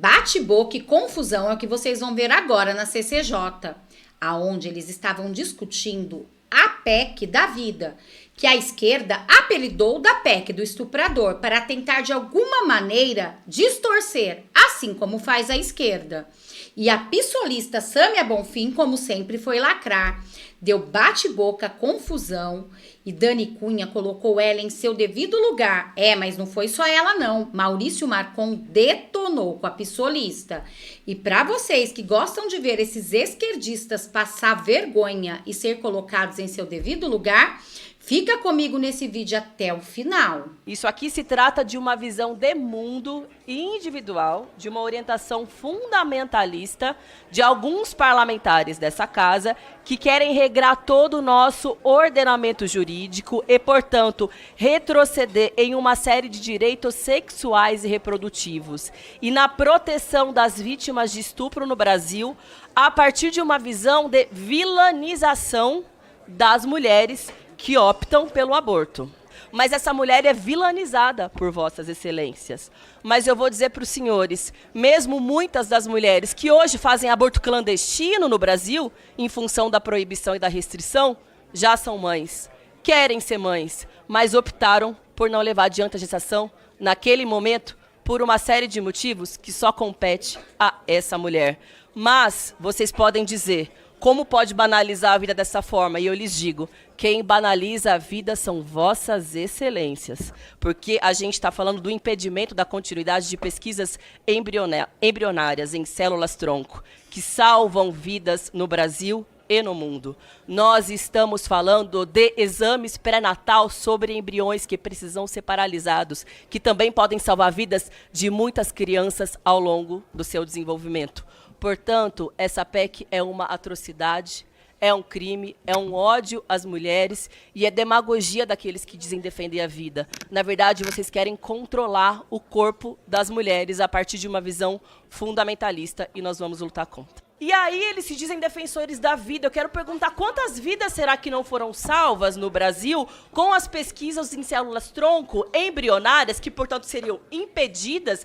Bate-boca e confusão é o que vocês vão ver agora na CCJ, aonde eles estavam discutindo a PEC da vida, que a esquerda apelidou da PEC do estuprador para tentar de alguma maneira distorcer, assim como faz a esquerda. E a pissolista Sâmia Bonfim, como sempre, foi lacrar. Deu bate-boca, confusão, e Dani Cunha colocou ela em seu devido lugar. Mas não foi só ela não. Maurício Marcon detonou com a pissolista. E para vocês que gostam de ver esses esquerdistas passar vergonha e ser colocados em seu devido lugar, fica comigo nesse vídeo até o final. Isso aqui se trata de uma visão de mundo individual, de uma orientação fundamentalista de alguns parlamentares dessa casa que querem regrar todo o nosso ordenamento jurídico e, portanto, retroceder em uma série de direitos sexuais e reprodutivos e na proteção das vítimas de estupro no Brasil a partir de uma visão de vilanização das mulheres que optam pelo aborto. Mas essa mulher é vilanizada por vossas excelências. Mas eu vou dizer para os senhores, mesmo muitas das mulheres que hoje fazem aborto clandestino no Brasil, em função da proibição e da restrição, já são mães, querem ser mães, mas optaram por não levar adiante a gestação naquele momento por uma série de motivos que só compete a essa mulher. Mas vocês podem dizer, como pode banalizar a vida dessa forma? E eu lhes digo, quem banaliza a vida são vossas excelências, porque a gente está falando do impedimento da continuidade de pesquisas embrionárias em células-tronco, que salvam vidas no Brasil e no mundo. Nós estamos falando de exames pré-natal sobre embriões que precisam ser paralisados, que também podem salvar vidas de muitas crianças ao longo do seu desenvolvimento. Portanto, essa PEC é uma atrocidade, é um crime, é um ódio às mulheres e é demagogia daqueles que dizem defender a vida. Na verdade, vocês querem controlar o corpo das mulheres a partir de uma visão fundamentalista e nós vamos lutar contra. E aí eles se dizem defensores da vida. Eu quero perguntar quantas vidas será que não foram salvas no Brasil com as pesquisas em células-tronco embrionárias, que, portanto, seriam impedidas,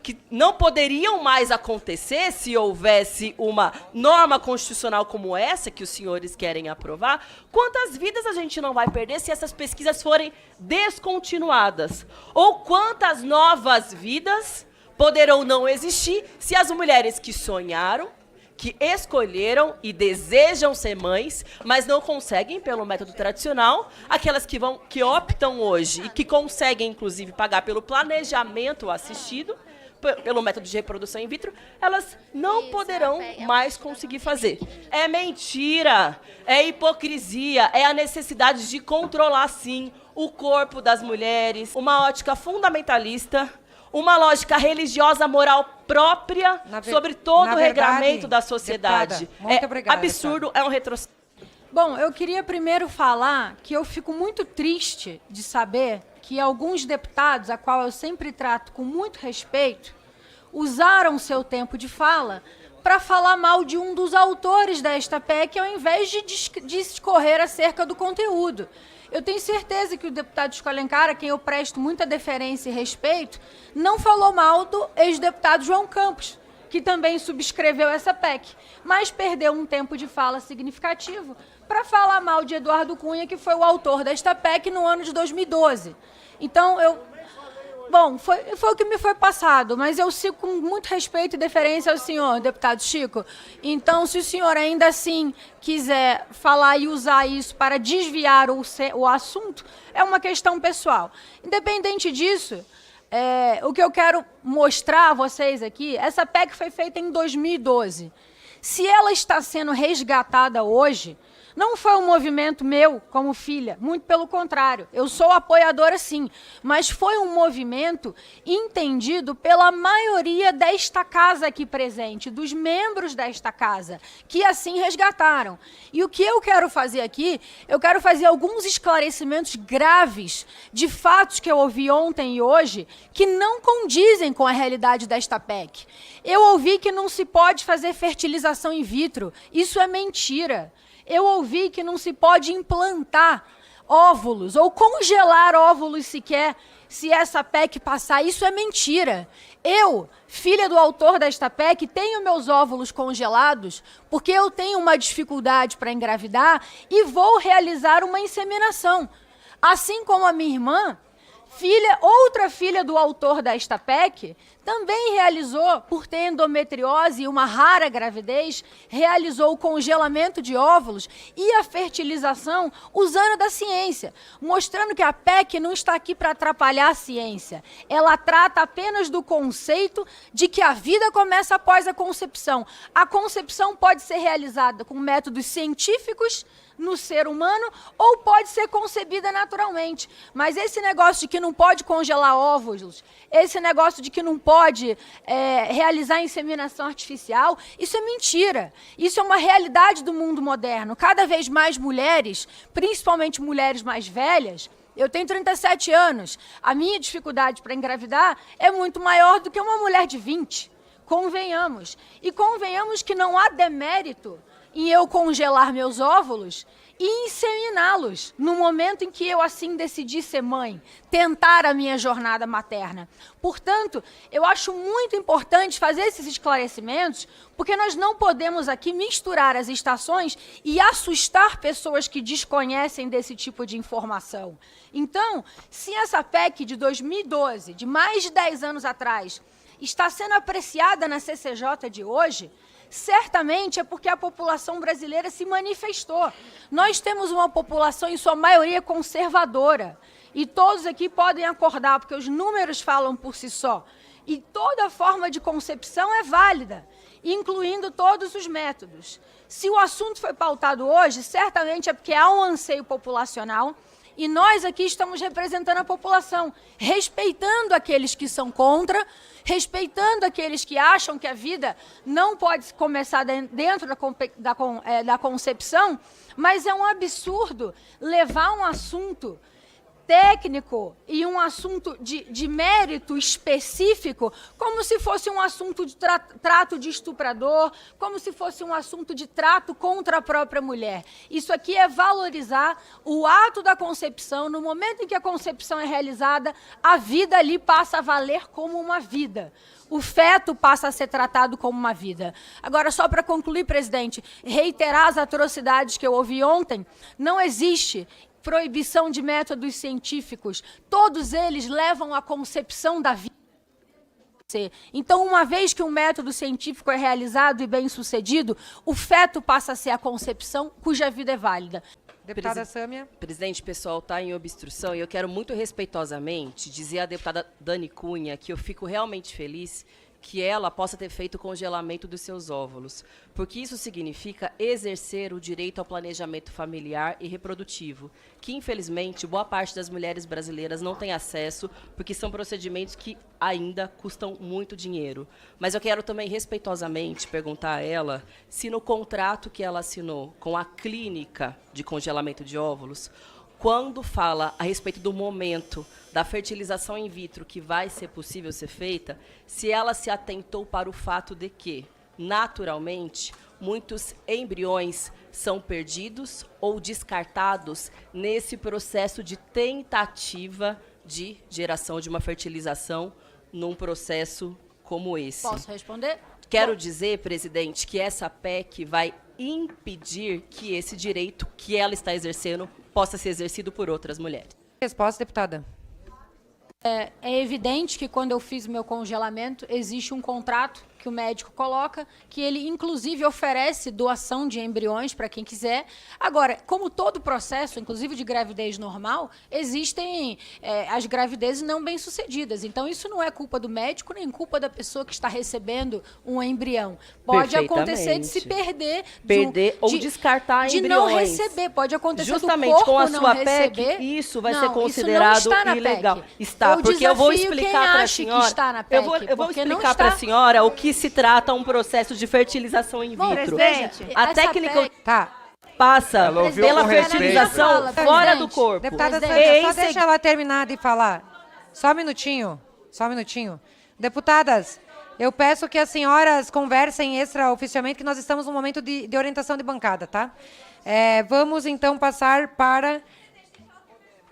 que não poderiam mais acontecer se houvesse uma norma constitucional como essa que os senhores querem aprovar? Quantas vidas a gente não vai perder se essas pesquisas forem descontinuadas? Ou quantas novas vidas poderão não existir se as mulheres que sonharam, que escolheram e desejam ser mães, mas não conseguem pelo método tradicional, aquelas que optam hoje e que conseguem, inclusive, pagar pelo planejamento assistido, pelo método de reprodução in vitro, elas não poderão mais conseguir fazer. É mentira, é hipocrisia, é a necessidade de controlar, sim, o corpo das mulheres, uma ótica fundamentalista, uma lógica religiosa moral própria sobre todo o regramento da sociedade. Muito obrigada, absurdo, é um retrocesso. Bom, eu queria primeiro falar que eu fico muito triste de saber que alguns deputados, a qual eu sempre trato com muito respeito, usaram seu tempo de fala para falar mal de um dos autores desta PEC, ao invés de discorrer acerca do conteúdo. Eu tenho certeza que o deputado Chico Alencar, a quem eu presto muita deferência e respeito, não falou mal do ex-deputado João Campos, que também subscreveu essa PEC, mas perdeu um tempo de fala significativo para falar mal de Eduardo Cunha, que foi o autor desta PEC no ano de 2012. Então, bom, foi o que me foi passado, mas eu sigo com muito respeito e deferência ao senhor, deputado Chico. Então, se o senhor ainda assim quiser falar e usar isso para desviar o assunto, é uma questão pessoal. Independente disso, o que eu quero mostrar a vocês aqui, essa PEC foi feita em 2012. Se ela está sendo resgatada hoje, não foi um movimento meu como filha, muito pelo contrário, eu sou apoiadora sim, mas foi um movimento entendido pela maioria desta casa aqui presente, dos membros desta casa, que assim resgataram. E o que eu quero fazer aqui, eu quero fazer alguns esclarecimentos graves de fatos que eu ouvi ontem e hoje, que não condizem com a realidade desta PEC. Eu ouvi que não se pode fazer fertilização in vitro, isso é mentira. Eu ouvi que não se pode implantar óvulos ou congelar óvulos sequer. se essa PEC passar. Isso é mentira. Eu, filha do autor desta PEC, tenho meus óvulos congelados porque eu tenho uma dificuldade para engravidar e vou realizar uma inseminação. Assim como a minha irmã, outra filha do autor desta PEC, também realizou, por ter endometriose e uma rara gravidez, realizou o congelamento de óvulos e a fertilização usando da ciência, mostrando que a PEC não está aqui para atrapalhar a ciência. Ela trata apenas do conceito de que a vida começa após a concepção. A concepção pode ser realizada com métodos científicos no ser humano ou pode ser concebida naturalmente. Mas esse negócio de que não pode congelar óvulos, esse negócio de que não pode realizar inseminação artificial, isso é mentira. Isso é uma realidade do mundo moderno. Cada vez mais mulheres, principalmente mulheres mais velhas, eu tenho 37 anos, a minha dificuldade para engravidar é muito maior do que uma mulher de 20. Convenhamos. E convenhamos que não há demérito em eu congelar meus óvulos e inseminá-los no momento em que eu assim decidi ser mãe, tentar a minha jornada materna. Portanto, eu acho muito importante fazer esses esclarecimentos, porque nós não podemos aqui misturar as estações e assustar pessoas que desconhecem desse tipo de informação. Então, se essa PEC de 2012, de mais de 10 anos atrás, está sendo apreciada na CCJ de hoje, certamente é porque a população brasileira se manifestou. Nós temos uma população, em sua maioria, conservadora. E todos aqui podem acordar, porque os números falam por si só. E toda forma de concepção é válida, incluindo todos os métodos. Se o assunto foi pautado hoje, certamente é porque há um anseio populacional e nós aqui estamos representando a população, respeitando aqueles que são contra, respeitando aqueles que acham que a vida não pode começar dentro da concepção, mas é um absurdo levar um assunto técnico e um assunto de mérito específico, como se fosse um assunto de trato de estuprador, como se fosse um assunto de trato contra a própria mulher. Isso aqui é valorizar o ato da concepção. No momento em que a concepção é realizada, a vida ali passa a valer como uma vida. O feto passa a ser tratado como uma vida. Agora, só para concluir, presidente, reiterar as atrocidades que eu ouvi ontem, não existe proibição de métodos científicos, todos eles levam à concepção da vida. Então, uma vez que um método científico é realizado e bem-sucedido, o feto passa a ser a concepção cuja vida é válida. Deputada Sâmia. Presidente, pessoal, está em obstrução e eu quero muito respeitosamente dizer à deputada Dani Cunha que eu fico realmente feliz que ela possa ter feito o congelamento dos seus óvulos, porque isso significa exercer o direito ao planejamento familiar e reprodutivo, que, infelizmente, boa parte das mulheres brasileiras não tem acesso, porque são procedimentos que ainda custam muito dinheiro. Mas eu quero também, respeitosamente, perguntar a ela se no contrato que ela assinou com a clínica de congelamento de óvulos, quando fala a respeito do momento da fertilização in vitro que vai ser possível ser feita, se ela se atentou para o fato de que, naturalmente, muitos embriões são perdidos ou descartados nesse processo de tentativa de geração de uma fertilização num processo como esse. Posso responder? Quero dizer, presidente, que essa PEC vai impedir que esse direito que ela está exercendo possa ser exercido por outras mulheres. Resposta, deputada. É evidente que quando eu fiz o meu congelamento, existe um contrato que o médico coloca, que ele, inclusive, oferece doação de embriões para quem quiser. Agora, como todo processo, inclusive de gravidez normal, existem as gravidezes não bem-sucedidas. Então, isso não é culpa do médico, nem culpa da pessoa que está recebendo um embrião. Pode acontecer de se perder. Ou descartar de embriões. não receber. Pode acontecer justamente do corpo com a não sua receber. PEC, isso vai ser Não, considerado isso não está na ilegal. PEC. Está, porque eu vou explicar para a acha senhora. que está na PEC, eu vou porque não explicar para a está. senhora o que se trata um processo de fertilização in Bom, vitro. presidente, A essa técnica PEC Tá. passa Ela ouviu pela com respeito. fertilização Fala, fora presidente. do corpo. Deputada Presidente. Sâmia, Em só seg- deixa ela terminar de falar. Só um minutinho. Só um minutinho. Deputadas, eu peço que as senhoras conversem extraoficialmente, que nós estamos num momento de orientação de bancada, tá? Vamos, então, passar para...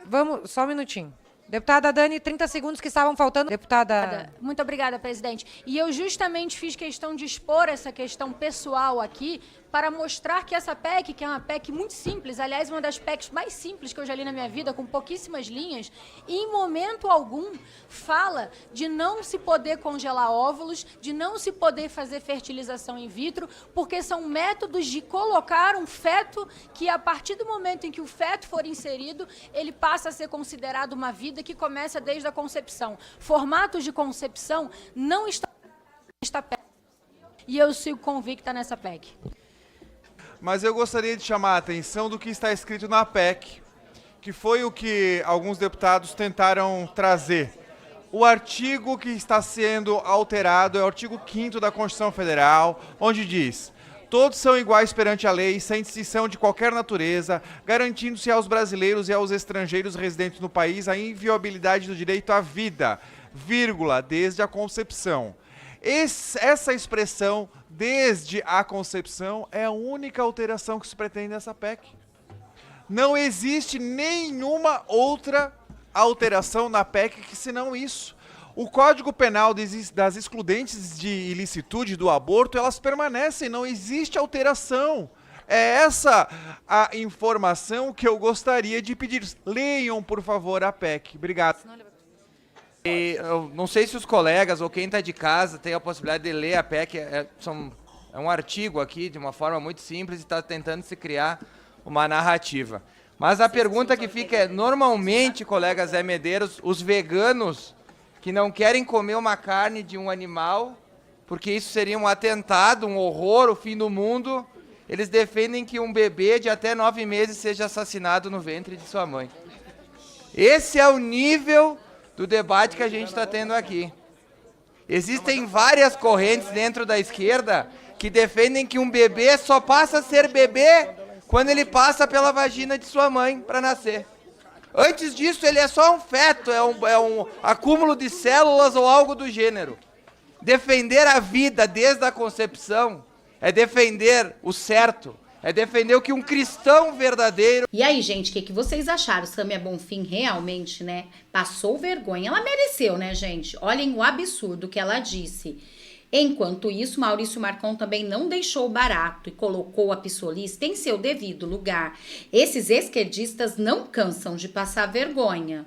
Vamos, só um minutinho. Deputada Dani, 30 segundos que estavam faltando. Deputada... Muito obrigada, presidente. E eu justamente fiz questão de expor essa questão pessoal aqui para mostrar que essa PEC, que é uma PEC muito simples, aliás, uma das PECs mais simples que eu já li na minha vida, com pouquíssimas linhas, em momento algum fala de não se poder congelar óvulos, de não se poder fazer fertilização in vitro, porque são métodos de colocar um feto que, a partir do momento em que o feto for inserido, ele passa a ser considerado uma vida que começa desde a concepção. Formatos de concepção não estão nesta PEC. E eu sigo convicta nessa PEC. Mas eu gostaria de chamar a atenção do que está escrito na PEC, que foi o que alguns deputados tentaram trazer. O artigo que está sendo alterado é o artigo 5º da Constituição Federal, onde diz: todos são iguais perante a lei, sem distinção de qualquer natureza, garantindo-se aos brasileiros e aos estrangeiros residentes no país a inviolabilidade do direito à vida, vírgula, desde a concepção. Essa expressão, desde a concepção, é a única alteração que se pretende nessa PEC. Não existe nenhuma outra alteração na PEC que senão isso. O Código Penal das excludentes de ilicitude do aborto, elas permanecem, não existe alteração. É essa a informação que eu gostaria de pedir. Leiam, por favor, a PEC. Obrigado. E eu não sei se os colegas ou quem está de casa tem a possibilidade de ler a PEC. É um artigo aqui, de uma forma muito simples, e está tentando se criar uma narrativa. Mas a pergunta que fica é, normalmente, colegas Zé Medeiros, os veganos que não querem comer uma carne de um animal, porque isso seria um atentado, um horror, o fim do mundo, eles defendem que um bebê de até 9 meses seja assassinado no ventre de sua mãe. Esse é o nível do debate que a gente está tendo aqui. Existem várias correntes dentro da esquerda que defendem que um bebê só passa a ser bebê quando ele passa pela vagina de sua mãe para nascer. Antes disso, ele é só um feto, é um acúmulo de células ou algo do gênero. Defender a vida desde a concepção é defender o certo, é defender o que um cristão verdadeiro... E aí, gente, o que vocês acharam? Samia Bonfim realmente, né, passou vergonha. Ela mereceu, né, gente? Olhem o absurdo que ela disse. Enquanto isso, Maurício Marcon também não deixou barato e colocou a pissolista em seu devido lugar. Esses esquerdistas não cansam de passar vergonha.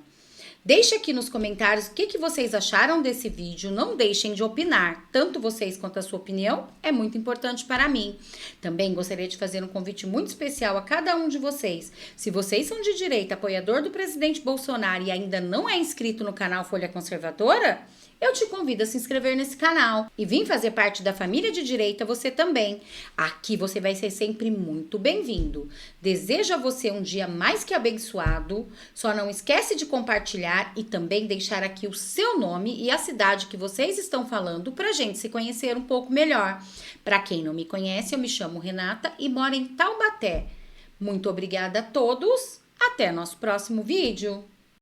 Deixe aqui nos comentários o que vocês acharam desse vídeo. Não deixem de opinar. Tanto vocês quanto a sua opinião é muito importante para mim. Também gostaria de fazer um convite muito especial a cada um de vocês. Se vocês são de direita, apoiador do presidente Bolsonaro e ainda não é inscrito no canal Folha Conservadora, eu te convido a se inscrever nesse canal e vir fazer parte da família de direita você também. Aqui você vai ser sempre muito bem-vindo. Desejo a você um dia mais que abençoado. Só não esquece de compartilhar e também deixar aqui o seu nome e a cidade que vocês estão falando para a gente se conhecer um pouco melhor. Para quem não me conhece, eu me chamo Renata e moro em Taubaté. Muito obrigada a todos. Até nosso próximo vídeo.